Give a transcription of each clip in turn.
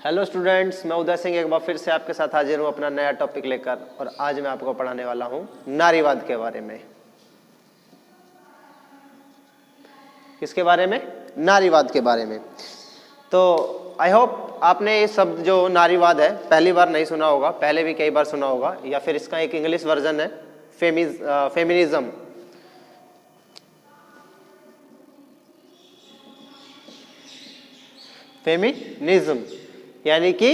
Hello students, मैं उदय सिंह एक बार फिर से आपके साथ हाजिर हूँ अपना नया टॉपिक लेकर। और आज मैं आपको पढ़ाने वाला हूँ नारीवाद के बारे में। किसके बारे में? नारीवाद के बारे में। तो आई होप आपने ये शब्द जो नारीवाद है पहली बार नहीं सुना होगा, पहले भी कई बार सुना होगा, या फिर इसका एक इंग्लिश वर्जन है फेमिनिज्म। फेमिनिज्म यानी कि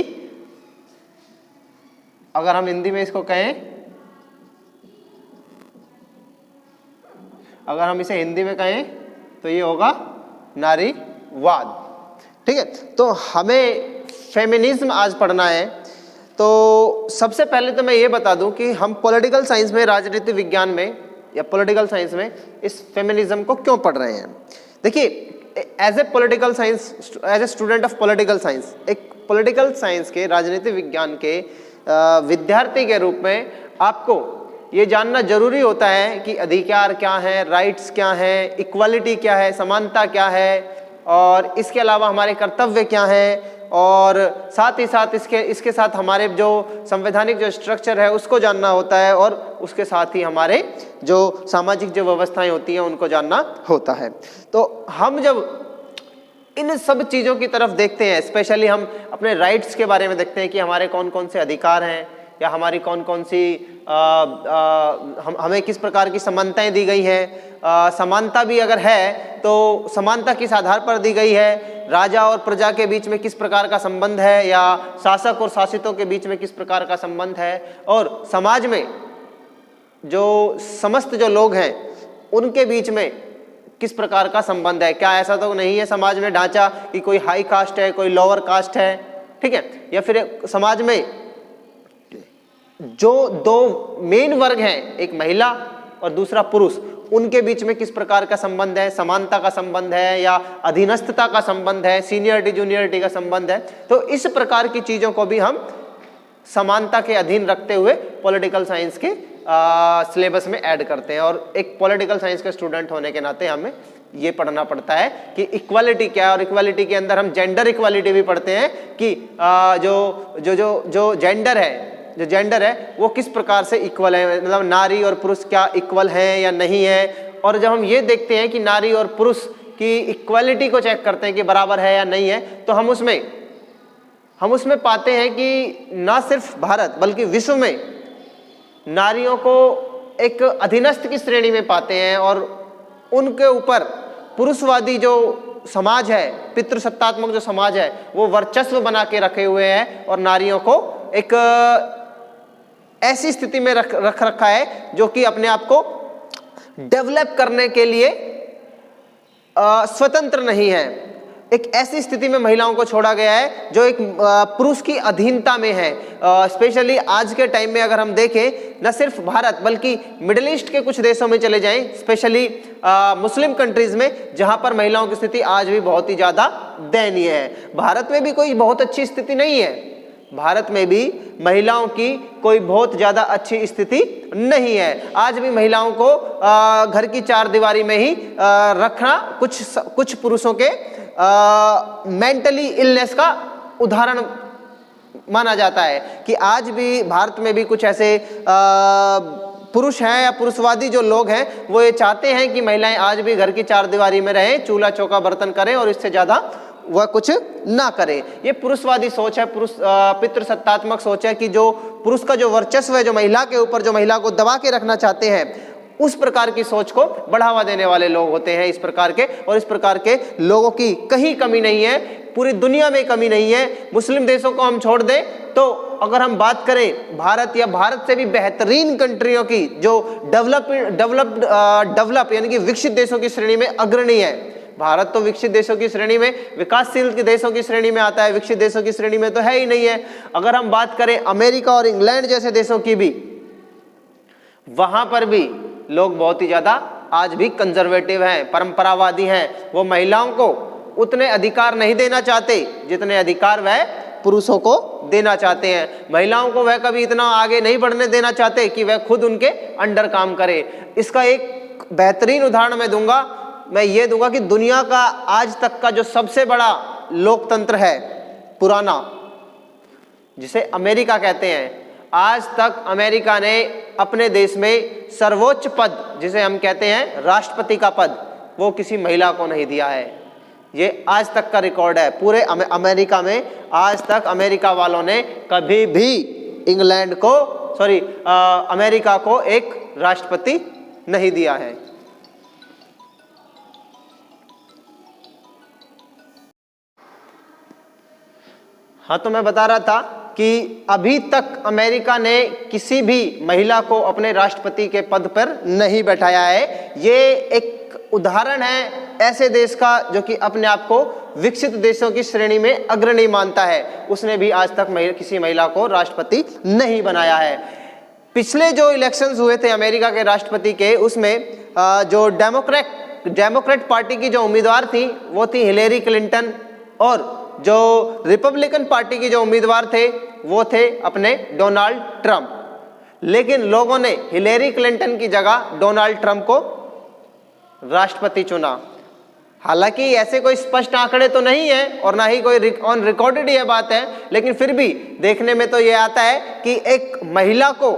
अगर हम हिंदी में इसको कहें, अगर हम इसे हिंदी में कहें तो ये होगा नारीवाद। ठीक है, तो हमें फेमिनिज्म आज पढ़ना है। तो सबसे पहले तो मैं ये बता दूं कि हम पॉलिटिकल साइंस में, राजनीति विज्ञान में या पॉलिटिकल साइंस में इस फेमिनिज्म को क्यों पढ़ रहे हैं। देखिए, as a political science, as a student of political science, एक पॉलिटिकल साइंस के, राजनीति विज्ञान के विद्यार्थी के रूप में आपको ये जानना जरूरी होता है कि अधिकार क्या है, राइट्स क्या है, इक्वालिटी क्या है, समानता क्या है, और इसके अलावा हमारे कर्तव्य क्या हैं, और साथ ही साथ इसके साथ हमारे जो संवैधानिक जो स्ट्रक्चर है उसको जानना होता है, और उसके साथ ही हमारे जो सामाजिक जो व्यवस्थाएं होती हैं उनको जानना होता है। तो हम जब इन सब चीज़ों की तरफ देखते हैं, स्पेशली हम अपने राइट्स के बारे में देखते हैं कि हमारे कौन कौन से अधिकार हैं, या हमारी कौन कौन सी हमें किस प्रकार की समानताएं दी गई हैं। समानता भी अगर है तो समानता किस आधार पर दी गई है, राजा और प्रजा के बीच में किस प्रकार का संबंध है, या शासक और शासितों के बीच में किस प्रकार का संबंध है, और समाज में जो समस्त जो लोग हैं उनके बीच में किस प्रकार का संबंध है। क्या ऐसा तो नहीं है समाज में ढांचा कि कोई हाई कास्ट है, कोई लोअर कास्ट है, ठीक है, या फिर समाज में जो दो मेन वर्ग हैं, एक महिला और दूसरा पुरुष, उनके बीच में किस प्रकार का संबंध है, समानता का संबंध है या अधीनस्थता का संबंध है, सीनियरिटी जूनियरिटी का संबंध है। तो इस प्रकार की चीज़ों को भी हम समानता के अधीन रखते हुए पॉलिटिकल साइंस के सिलेबस में ऐड करते हैं। और एक पॉलिटिकल साइंस के स्टूडेंट होने के नाते हमें ये पढ़ना पड़ता है कि इक्वालिटी क्या है, और इक्वालिटी के अंदर हम जेंडर इक्वालिटी भी पढ़ते हैं कि जो जेंडर है वो किस प्रकार से इक्वल है, मतलब नारी और पुरुष क्या इक्वल हैं या नहीं है। और जब हम ये देखते हैं कि नारी और पुरुष की इक्वालिटी को चेक करते हैं कि बराबर है या नहीं है, तो हम उसमें पाते हैं कि ना सिर्फ भारत बल्कि विश्व में नारियों को एक अधीनस्थ की श्रेणी में पाते हैं, और उनके ऊपर पुरुषवादी जो समाज है, पितृसत्तात्मक जो समाज है, वो वर्चस्व बना के रखे हुए हैं, और नारियों को एक ऐसी स्थिति में रख रखा है जो कि अपने आप को डेवलप करने के लिए स्वतंत्र नहीं है। एक ऐसी स्थिति में महिलाओं को छोड़ा गया है जो एक पुरुष की अधीनता में है। स्पेशली आज के टाइम में अगर हम देखें, न सिर्फ भारत बल्कि मिडिल ईस्ट के कुछ देशों में चले जाएं, स्पेशली मुस्लिम कंट्रीज में, जहां पर महिलाओं की स्थिति आज भी बहुत ही ज़्यादा दयनीय है। भारत में भी कोई बहुत अच्छी स्थिति नहीं है, भारत में भी महिलाओं की कोई बहुत ज़्यादा अच्छी स्थिति नहीं है। आज भी महिलाओं को घर की चार दीवारी में ही रखना कुछ पुरुषों के मेंटली इलनेस का उदाहरण माना जाता है। कि आज भी भारत में भी कुछ ऐसे पुरुष हैं या पुरुषवादी जो लोग हैं, वो ये चाहते हैं कि महिलाएं आज भी घर की चार दीवारी में रहें, चूल्हा चौका बर्तन करें और इससे ज़्यादा वह कुछ ना करें। ये पुरुषवादी सोच है, पितृसत्तात्मक सोच है कि जो पुरुष का जो वर्चस्व है, जो महिला के ऊपर, जो महिला को दबा के रखना चाहते हैं, उस प्रकार की सोच को बढ़ावा देने वाले लोग होते हैं इस प्रकार के। और इस प्रकार के लोगों की कहीं कमी नहीं है, पूरी दुनिया में कमी नहीं है। मुस्लिम देशों को हम छोड़ दें तो अगर हम बात करें भारत या भारत से भी बेहतरीन कंट्रियों की, जो डेवलप यानी कि विकसित देशों की श्रेणी में अग्रणी है। भारत तो विकसित देशों की श्रेणी में, विकासशील देशों की श्रेणी में आता है, विकसित देशों की श्रेणी में तो है ही नहीं है। अगर हम बात करें अमेरिका और इंग्लैंड जैसे देशों की भी, वहां पर भी लोग बहुत ही ज्यादा आज भी कंजर्वेटिव हैं, परंपरावादी हैं। वो महिलाओं को उतने अधिकार नहीं देना चाहते जितने अधिकार वह पुरुषों को देना चाहते हैं। महिलाओं को वह कभी इतना आगे नहीं बढ़ने देना चाहते कि वह खुद उनके अंडर काम करे। इसका एक बेहतरीन उदाहरण मैं ये दूंगा कि दुनिया का आज तक का जो सबसे बड़ा लोकतंत्र है पुराना, जिसे अमेरिका कहते हैं, आज तक अमेरिका ने अपने देश में सर्वोच्च पद, जिसे हम कहते हैं राष्ट्रपति का पद, वो किसी महिला को नहीं दिया है। ये आज तक का रिकॉर्ड है पूरे अमेरिका में। आज तक अमेरिका वालों ने कभी भी अमेरिका को एक राष्ट्रपति नहीं दिया है। हाँ, तो मैं बता रहा था कि अभी तक अमेरिका ने किसी भी महिला को अपने राष्ट्रपति के पद पर नहीं बैठाया है। ये एक उदाहरण है ऐसे देश का जो कि अपने आप को विकसित देशों की श्रेणी में अग्रणी मानता है। उसने भी आज तक किसी महिला को राष्ट्रपति नहीं बनाया है। पिछले जो इलेक्शंस हुए थे अमेरिका के राष्ट्रपति के, उसमें जो डेमोक्रेट पार्टी की जो उम्मीदवार थी वो थी हिलेरी क्लिंटन, और जो रिपब्लिकन पार्टी की जो उम्मीदवार थे वो थे अपने डोनाल्ड ट्रंप। लेकिन लोगों ने हिलेरी क्लिंटन की जगह डोनाल्ड ट्रंप को राष्ट्रपति चुना। हालांकि ऐसे कोई स्पष्ट आंकड़े तो नहीं है और ना ही कोई ऑन रिकॉर्डेड ये बात है, लेकिन फिर भी देखने में तो ये आता है कि एक महिला को,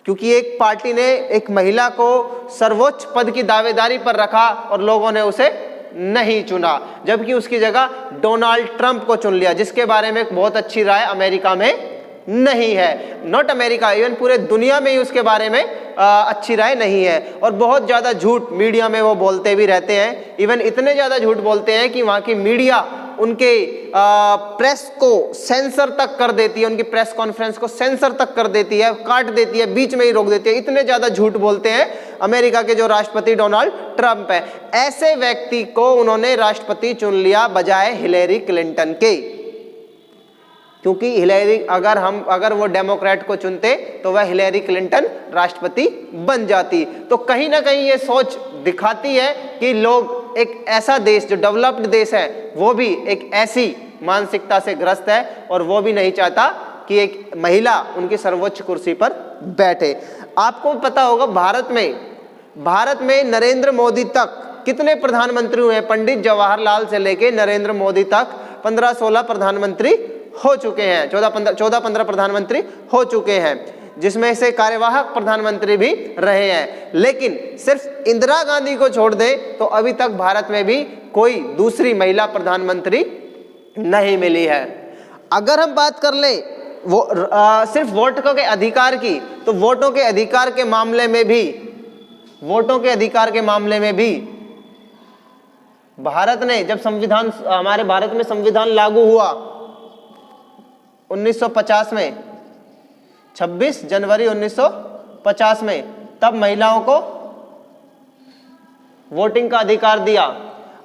क्योंकि एक पार्टी ने एक महिला को सर्वोच्च पद की दावेदारी पर रखा और लोगों ने उसे नहीं चुना, जबकि उसकी जगह डोनाल्ड ट्रंप को चुन लिया, जिसके बारे में बहुत अच्छी राय अमेरिका में नहीं है। नॉट अमेरिका, इवन पूरे दुनिया में ही उसके बारे में अच्छी राय नहीं है। और बहुत ज़्यादा झूठ मीडिया में वो बोलते भी रहते हैं। इवन इतने ज़्यादा झूठ बोलते हैं कि वहाँ की मीडिया उनके प्रेस को सेंसर तक कर देती है, उनकी प्रेस कॉन्फ्रेंस को सेंसर तक कर देती है, काट देती है, बीच में ही रोक देती है। इतने ज़्यादा झूठ बोलते हैं अमेरिका के जो राष्ट्रपति डोनाल्ड ट्रंप है। ऐसे व्यक्ति को उन्होंने राष्ट्रपति चुन लिया बजाय हिलेरी क्लिंटन के, क्योंकि हिलेरी अगर वो डेमोक्रेट को चुनते तो वह हिलेरी क्लिंटन राष्ट्रपति बन जाती। तो कहीं ना कहीं ये सोच दिखाती है कि लोग, एक ऐसा देश जो डेवलप्ड देश है वो भी एक ऐसी मानसिकता से ग्रस्त है और वो भी नहीं चाहता कि एक महिला उनकी सर्वोच्च कुर्सी पर बैठे। आपको पता होगा भारत में नरेंद्र मोदी तक कितने प्रधानमंत्री हुए हैं? पंडित जवाहरलाल से लेके नरेंद्र मोदी तक 15-16 प्रधानमंत्री हो चुके हैं, 14-15 प्रधानमंत्री हो चुके हैं, जिसमें से कार्यवाहक प्रधानमंत्री भी रहे हैं। लेकिन सिर्फ इंदिरा गांधी को छोड़ दें तो अभी तक भारत में भी कोई दूसरी महिला प्रधानमंत्री नहीं मिली है। अगर हम बात कर लें सिर्फ वोटों के अधिकार की, तो वोटों के अधिकार के मामले में भी भारत ने, जब हमारे भारत में संविधान लागू हुआ 1950 में, 26 जनवरी 1950 में, तब महिलाओं को वोटिंग का अधिकार दिया।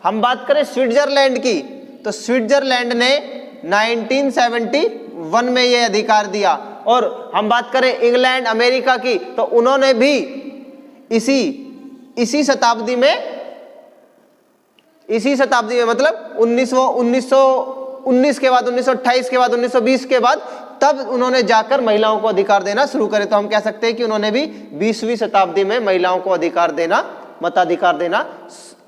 हम बात करें स्विट्जरलैंड की, तो स्विट्जरलैंड ने 1971 में यह अधिकार दिया। और हम बात करें इंग्लैंड, अमेरिका की, तो उन्होंने भी इसी शताब्दी में मतलब 1919 के बाद, 1928 के बाद, 1920 के बाद, तब उन्होंने जाकर महिलाओं को अधिकार देना शुरू करे। तो हम कह सकते हैं कि उन्होंने भी 20वीं शताब्दी में महिलाओं को मताधिकार देना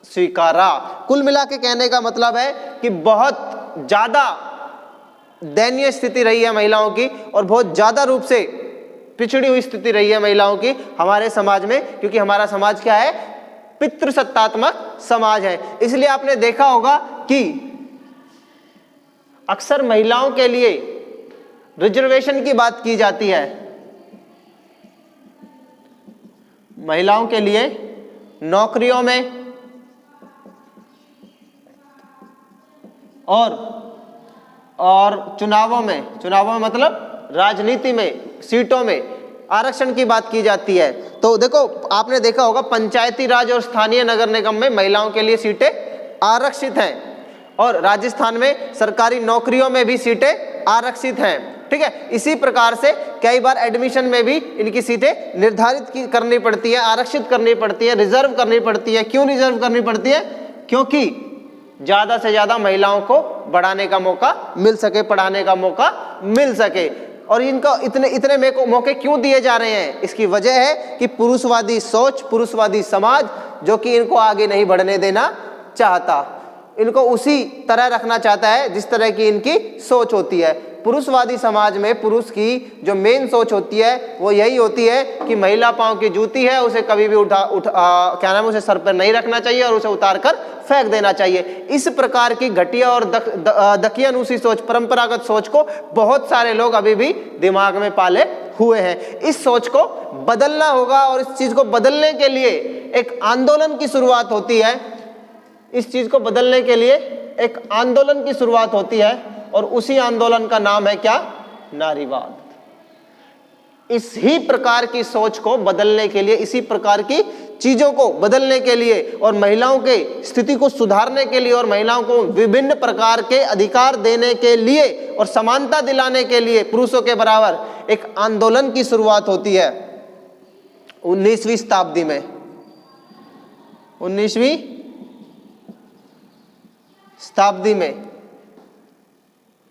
स्वीकारा। कुल मिला के कहने का मतलब है कि बहुत ज्यादा दयनीय स्थिति रही है महिलाओं की और बहुत ज्यादा रूप से पिछड़ी हुई स्थिति रही है महिलाओं की हमारे समाज में, क्योंकि हमारा समाज क्या है? पितृसत्तात्मक समाज है। इसलिए आपने देखा होगा कि अक्सर महिलाओं के लिए रिजर्वेशन की बात की जाती है। महिलाओं के लिए नौकरियों में और चुनावों में मतलब राजनीति में, सीटों में आरक्षण की बात की जाती है। तो देखो, आपने देखा होगा पंचायती राज और स्थानीय नगर निगम में महिलाओं के लिए सीटें आरक्षित हैं, और राजस्थान में सरकारी नौकरियों में भी सीटें आरक्षित हैं। ठीक है, इसी प्रकार से कई बार एडमिशन में भी इनकी सीटें निर्धारित करनी पड़ती है, आरक्षित करनी पड़ती है, रिजर्व करनी पड़ती है। क्यों रिजर्व करनी पड़ती है? क्योंकि ज्यादा से ज्यादा महिलाओं को बढ़ाने का मौका मिल सके, पढ़ाने का मौका मिल सके। और इनको इतने मौके क्यों दिए जा रहे हैं? इसकी वजह है कि पुरुषवादी सोच, पुरुषवादी समाज जो कि इनको आगे नहीं बढ़ने देना चाहता, इनको उसी तरह रखना चाहता है जिस तरह की इनकी सोच होती है। पुरुषवादी समाज में पुरुष की जो मेन सोच होती है वो यही होती है कि महिला पांव की जूती है, उसे कभी भी क्या नाम, उसे सर पर नहीं रखना चाहिए और उसे उतार कर फेंक देना चाहिए। इस प्रकार की घटिया और दकियानूसी सोच, परंपरागत सोच को बहुत सारे लोग अभी भी दिमाग में पाले हुए हैं। इस सोच को बदलना होगा और इस चीज को बदलने के लिए एक आंदोलन की शुरुआत होती है। इस चीज को बदलने के लिए एक आंदोलन की शुरुआत होती है और उसी आंदोलन का नाम है क्या? नारीवाद। इस ही प्रकार की सोच को बदलने के लिए, इसी प्रकार की चीजों को बदलने के लिए और महिलाओं के स्थिति को सुधारने के लिए और महिलाओं को विभिन्न प्रकार के अधिकार देने के लिए और समानता दिलाने के लिए पुरुषों के बराबर एक आंदोलन की शुरुआत होती है 19वीं शताब्दी में। 19वीं शताब्दी में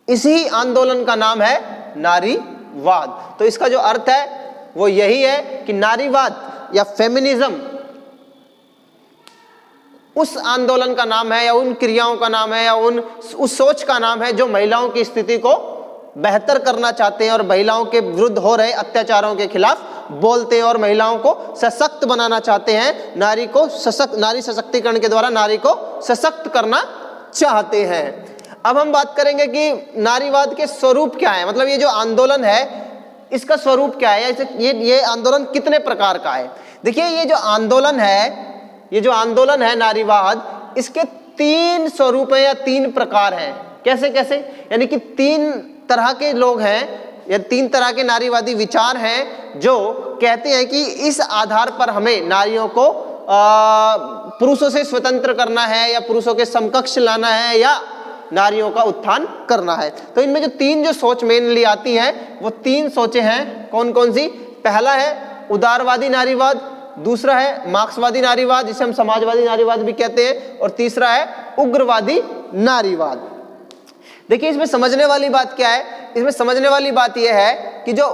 इसी आंदोलन का नाम है नारीवाद। तो इसका जो अर्थ है वो यही है कि नारीवाद या फेमिनिज्म उस आंदोलन का नाम है या उन क्रियाओं का नाम है या उस सोच का नाम है जो महिलाओं की स्थिति को बेहतर करना चाहते हैं और महिलाओं के विरुद्ध हो रहे अत्याचारों के खिलाफ बोलते हैं और महिलाओं को सशक्त बनाना चाहते हैं। नारी सशक्तिकरण के द्वारा नारी को सशक्त करना चाहते हैं। अब हम बात करेंगे कि नारीवाद के स्वरूप क्या है, मतलब ये जो आंदोलन है इसका स्वरूप क्या है, ये आंदोलन कितने प्रकार का है। देखिए ये जो आंदोलन है नारीवाद, इसके 3 स्वरूप हैं या 3 प्रकार हैं। कैसे कैसे, यानी कि 3 तरह के लोग हैं या 3 तरह के नारीवादी विचार हैं जो कहते हैं कि इस आधार पर हमें नारियों को पुरुषों से स्वतंत्र करना है या पुरुषों के समकक्ष लाना है या नारियों का उत्थान करना है। तो इनमें जो 3 जो सोच मेनली आती हैं वो 3 सोचें हैं। कौन कौन सी? पहला है उदारवादी नारीवाद, दूसरा है मार्क्सवादी नारीवाद जिसे हम समाजवादी नारीवाद भी कहते हैं, और तीसरा है उग्रवादी नारीवाद। देखिए इसमें समझने वाली बात क्या है, इसमें समझने वाली बात यह है कि जो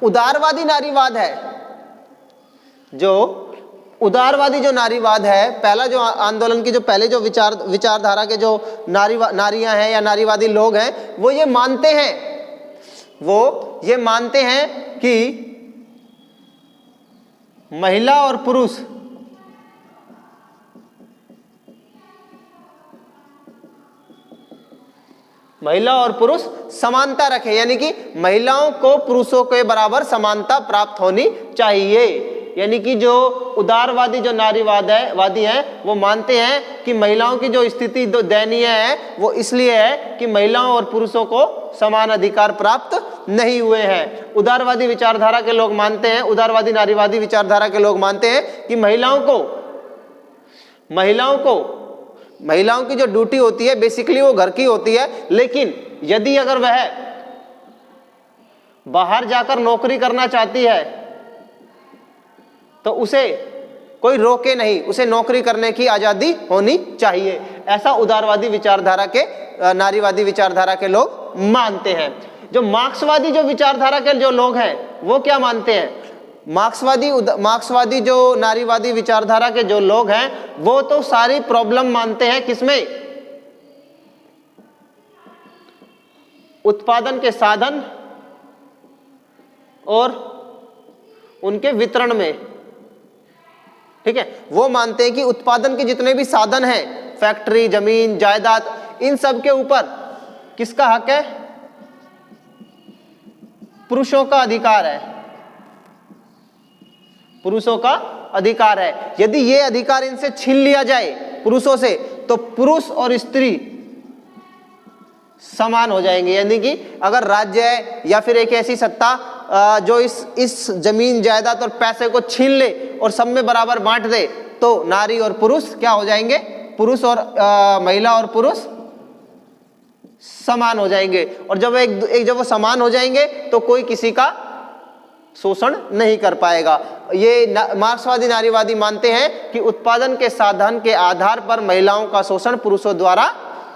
उदारवादी नारीवाद है, जो उदारवादी जो नारीवाद है, पहला जो आंदोलन की जो पहले जो विचारधारा के जो नारियां हैं या नारीवादी लोग हैं वो ये मानते हैं कि महिला और पुरुष समानता रखें, यानी कि महिलाओं को पुरुषों के बराबर समानता प्राप्त होनी चाहिए। यानी कि जो उदारवादी जो नारीवादी हैं वो मानते हैं कि महिलाओं की जो स्थिति दयनीय है वो इसलिए है कि महिलाओं और पुरुषों को समान अधिकार प्राप्त नहीं हुए हैं। उदारवादी विचारधारा के लोग मानते हैं, उदारवादी नारीवादी विचारधारा के लोग मानते हैं कि महिलाओं की जो ड्यूटी होती है बेसिकली वो घर की होती है, लेकिन यदि अगर वह बाहर जाकर नौकरी करना चाहती है तो उसे कोई रोके नहीं, उसे नौकरी करने की आजादी होनी चाहिए। ऐसा उदारवादी विचारधारा के नारीवादी विचारधारा के लोग मानते हैं। जो मार्क्सवादी जो विचारधारा के जो लोग हैं वो क्या मानते हैं? मार्क्सवादी जो नारीवादी विचारधारा के जो लोग हैं वो तो सारी प्रॉब्लम मानते हैं किसमें? उत्पादन के साधन और उनके वितरण में। ठीक है, वो मानते हैं कि उत्पादन के जितने भी साधन हैं, फैक्ट्री, जमीन, जायदाद, इन सब के ऊपर किसका हक है? पुरुषों का अधिकार है। पुरुषों का अधिकार है। यदि ये अधिकार इनसे छीन लिया जाए पुरुषों से तो पुरुष और स्त्री समान हो जाएंगे। यानी कि अगर राज्य है या फिर एक ऐसी सत्ता जो इस जमीन, जायदाद और पैसे को छीन ले और सब में बराबर बांट दे तो नारी और पुरुष क्या हो जाएंगे? पुरुष और महिला और पुरुष समान हो जाएंगे। और जब जब वो समान हो जाएंगे तो कोई किसी का शोषण नहीं कर पाएगा। ये मार्क्सवादी नारीवादी मानते हैं कि उत्पादन के साधन के आधार पर महिलाओं का शोषण पुरुषों द्वारा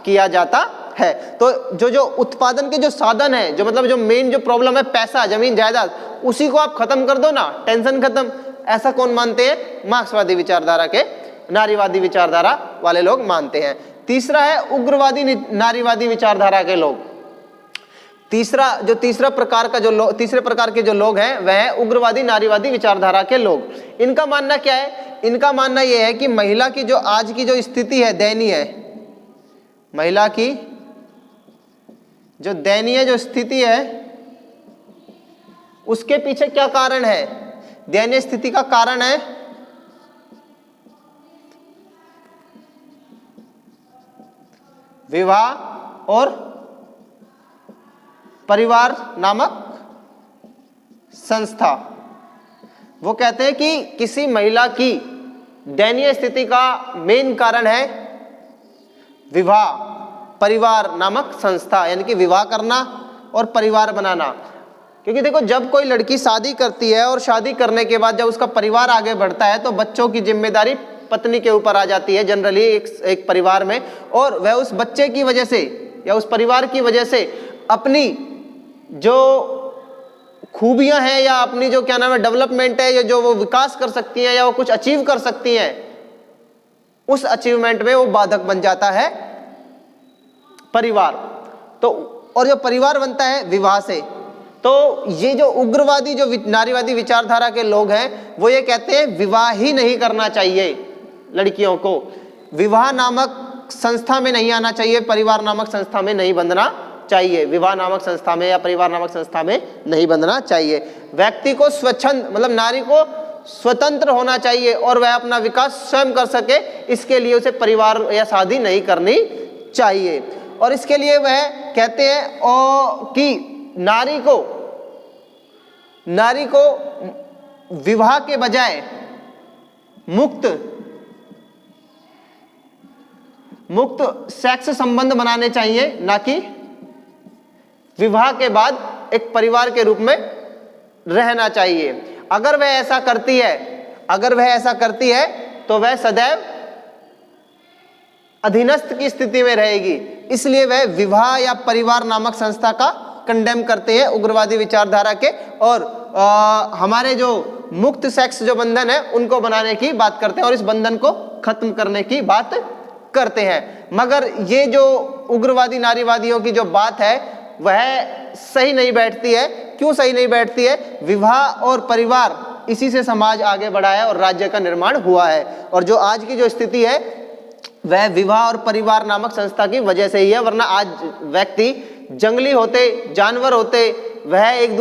किया जाता है। तो जो उत्पादन के जो साधन है, जो मतलब जो मेन जो प्रॉब्लम है पैसा, जमीन, जायदाद, उसी को आप खत्म कर दो ना, टेंशन खत्म। ऐसा कौन मानते हैं? मार्क्सवादी विचारधारा के नारीवादी विचारधारा वाले लोग मानते हैं। तीसरा है उग्रवादी नारीवादी विचारधारा के लोग। तीसरे प्रकार के जो लोग हैं वह है उग्रवादी नारीवादी विचारधारा के लोग। इनका मानना क्या है? इनका मानना यह है कि महिला की जो आज की जो स्थिति है दयनीय है, महिला की जो दयनीय जो स्थिति है उसके पीछे क्या कारण है? दयनीय स्थिति का कारण है विवाह और परिवार नामक संस्था। वो कहते हैं कि किसी महिला की दयनीय स्थिति का मेन कारण है विवाह परिवार नामक संस्था, यानी कि विवाह करना और परिवार बनाना। क्योंकि देखो, जब कोई लड़की शादी करती है और शादी करने के बाद जब उसका परिवार आगे बढ़ता है तो बच्चों की जिम्मेदारी पत्नी के ऊपर आ जाती है जनरली एक परिवार में, और वह उस बच्चे की वजह से या उस परिवार की वजह से अपनी जो खूबियां हैं या अपनी जो क्या नाम है डेवलपमेंट है या जो वो विकास कर सकती हैं या वो कुछ अचीव कर सकती हैं, उस अचीवमेंट में वो बाधक बन जाता है परिवार। तो और जो परिवार बनता है विवाह से, तो ये जो उग्रवादी जो नारीवादी विचारधारा के लोग हैं वो ये कहते हैं विवाह ही नहीं करना चाहिए, लड़कियों को विवाह नामक संस्था में नहीं आना चाहिए, परिवार नामक संस्था में नहीं बंधना चाहिए, विवाह नामक संस्था में या परिवार नामक संस्था में नहीं बंधना चाहिए। व्यक्ति को स्वच्छंद मतलब नारी को स्वतंत्र होना चाहिए और वह अपना विकास स्वयं कर सके, इसके लिए उसे परिवार या शादी नहीं करनी चाहिए। और इसके लिए वह कहते हैं कि नारी को विवाह के बजाय मुक्त सेक्स संबंध बनाने चाहिए, ना कि विवाह के बाद एक परिवार के रूप में रहना चाहिए। अगर वह ऐसा करती है तो वह सदैव अधीनस्थ की स्थिति में रहेगी। इसलिए वह विवाह या परिवार नामक संस्था का कंडेम करते हैं उग्रवादी विचारधारा के, और हमारे जो मुक्त सेक्स जो बंधन है उनको बनाने की बात करते हैं और इस बंधन को खत्म करने की बात करते हैं। मगर ये जो उग्रवादी नारीवादियों की जो बात है वह सही नहीं बैठती है। क्यों सही नहीं बैठती है? विवाह और परिवार इसी से समाज आगे बढ़ा है और राज्य का निर्माण हुआ है, और जो आज की जो स्थिति है वह विवाह और परिवार नामक संस्था की वजह से ही है। वरना आज व्यक्ति जंगली होते, जानवर होते, वह एक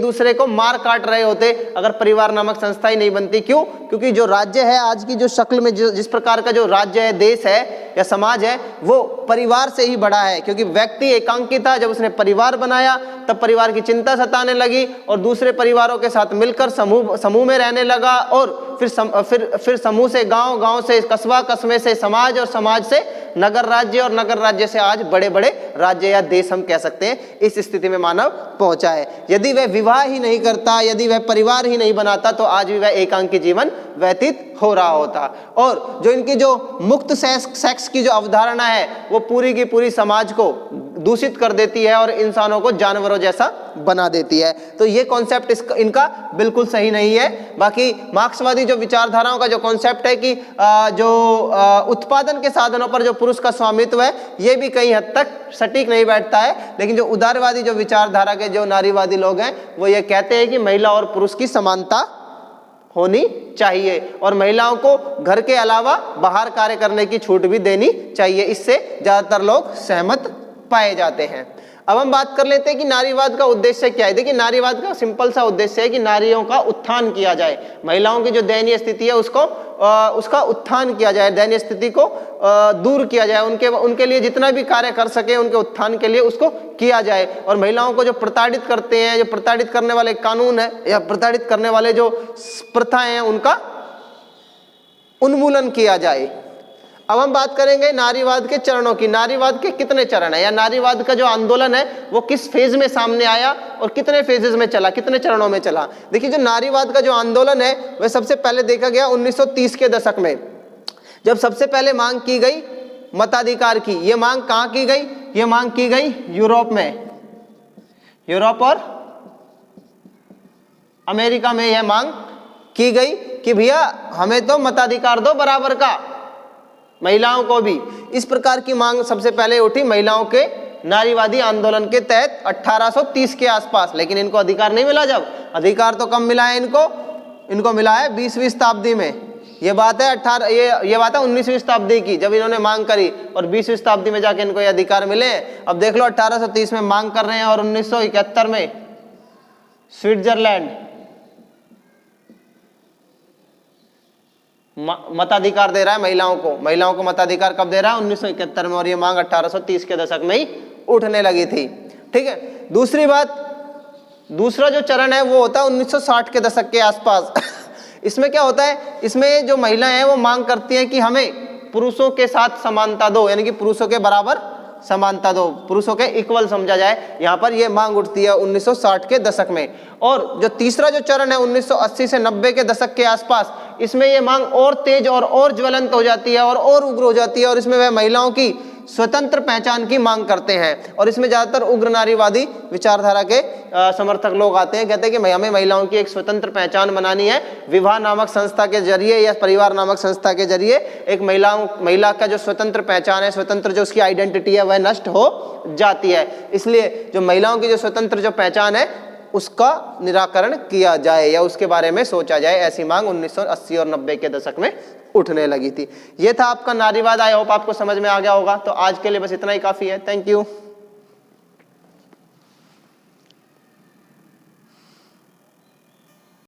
दूसरे को मार काट रहे होते अगर परिवार नामक संस्था ही नहीं बनती। क्यों? क्योंकि जो राज्य है आज की जो शक्ल में जिस प्रकार का जो राज्य है, देश है या समाज है, वो परिवार से ही बढ़ा है। क्योंकि व्यक्ति एकांकी था, जब उसने परिवार बनाया तब परिवार की चिंता सताने लगी और दूसरे परिवारों के साथ मिलकर समूह में रहने लगा, और फिर समूह से गांव, गांव से कस्बा, कस्बे से समाज और समाज से नगर राज्य और नगर राज्य से आज बड़े बड़े राज्य या देश हम कह सकते हैं। इस स्थिति में मानव पहुंचा है। यदि वह विवाह ही नहीं करता, यदि वह परिवार ही नहीं बनाता तो आज भी वह एकांकी जीवन व्यतीत हो रहा होता। और जो इनकी जो मुक्त सेक्स की जो अवधारणा है वो पूरी की पूरी समाज को दूषित कर देती है और इंसानों को जानवरों जैसा बना देती है। तो ये कॉन्सेप्ट इनका बिल्कुल सही नहीं है। बाकी मार्क्सवादी जो विचारधाराओं का जो कॉन्सेप्ट है कि जो उत्पादन के साधनों पर जो पुरुष का स्वामित्व है, ये भी कई हद तक सटीक नहीं बैठता है। लेकिन जो उदारवादी जो विचारधारा के जो नारीवादी लोग हैं वो ये कहते हैं कि महिला और पुरुष की समानता होनी चाहिए और महिलाओं को घर के अलावा बाहर कार्य करने की छूट भी देनी चाहिए। इससे ज्यादातर लोग सहमत पाए जाते हैं। अब हम बात कर लेते हैं कि नारीवाद का उद्देश्य क्या है। देखिए, नारीवाद का सिंपल सा उद्देश्य है कि नारियों का उत्थान किया जाए, महिलाओं की जो दयनीय स्थिति है उसका उत्थान किया जाए, दयनीय स्थिति को दूर किया जाए, उनके लिए जितना भी कार्य कर सके उनके उत्थान के लिए उसको किया जाए। और महिलाओं को जो प्रताड़ित करते हैं, जो प्रताड़ित करने वाले कानून है या प्रताड़ित करने वाले जो प्रथाएं हैं उनका उन्मूलन किया जाए। अब हम बात करेंगे नारीवाद के चरणों की। नारीवाद के कितने चरण है या नारीवाद का जो आंदोलन है वो किस फेज में सामने आया और कितने फेजेस में चला, कितने चरणों में चला। देखिए, जो नारीवाद का जो आंदोलन है वह सबसे पहले देखा गया 1930 के दशक में, जब सबसे पहले मांग की गई मताधिकार की। ये मांग कहाँ की गई? ये मांग की गई यूरोप में, यूरोप और अमेरिका में यह मांग की गई कि भैया हमें तो मताधिकार दो बराबर का, महिलाओं को भी। इस प्रकार की मांग सबसे पहले उठी महिलाओं के नारीवादी आंदोलन के तहत 1830 के आसपास। लेकिन इनको अधिकार नहीं मिला, जब अधिकार तो कम मिला है इनको मिला है 20वीं शताब्दी में। ये बात है 19वीं शताब्दी की, जब इन्होंने मांग करी और 20वीं शताब्दी में जाके इनको ये अधिकार मिले। अब देख लो 1830 में मांग कर रहे हैं और 1971 में स्विट्जरलैंड मताधिकार दे रहा है महिलाओं को मताधिकार कब दे रहा है? 1971 में। और ये मांग 1830 के दशक में ही उठने लगी थी। ठीक है, दूसरी बात, दूसरा जो चरण है वो होता है 1960 के दशक के आसपास। इसमें क्या होता है, इसमें जो महिलाएं हैं वो मांग करती हैं कि हमें पुरुषों के साथ समानता दो, यानी कि पुरुषों के बराबर समानता दो, पुरुषों के इक्वल समझा जाए। यहाँ पर ये मांग उठती है 1960 के दशक में। और जो तीसरा जो चरण है 1980 से 90 के दशक के आसपास, इसमें ये मांग और तेज और ज्वलंत हो जाती है और उग्र हो जाती है। और इसमें वह महिलाओं की स्वतंत्र पहचान की मांग करते हैं। और इसमें ज्यादातर उग्र नारीवादी विचारधारा के समर्थक लोग आते हैं, कहते हैं कि हमें महिलाओं की एक स्वतंत्र पहचान बनानी है, विवाह नामक संस्था के जरिए या परिवार नामक संस्था के जरिए एक महिला का जो स्वतंत्र पहचान है, स्वतंत्र जो उसकी आइडेंटिटी है वह नष्ट हो जाती है। इसलिए जो महिलाओं की जो स्वतंत्र जो पहचान है उसका निराकरण किया जाए या उसके बारे में सोचा जाए, ऐसी मांग 1980 और 90 के दशक में उठने लगी थी। ये था आपका नारीवाद। आई होप आपको समझ में आ गया होगा। तो आज के लिए बस इतना ही काफी है। Thank you.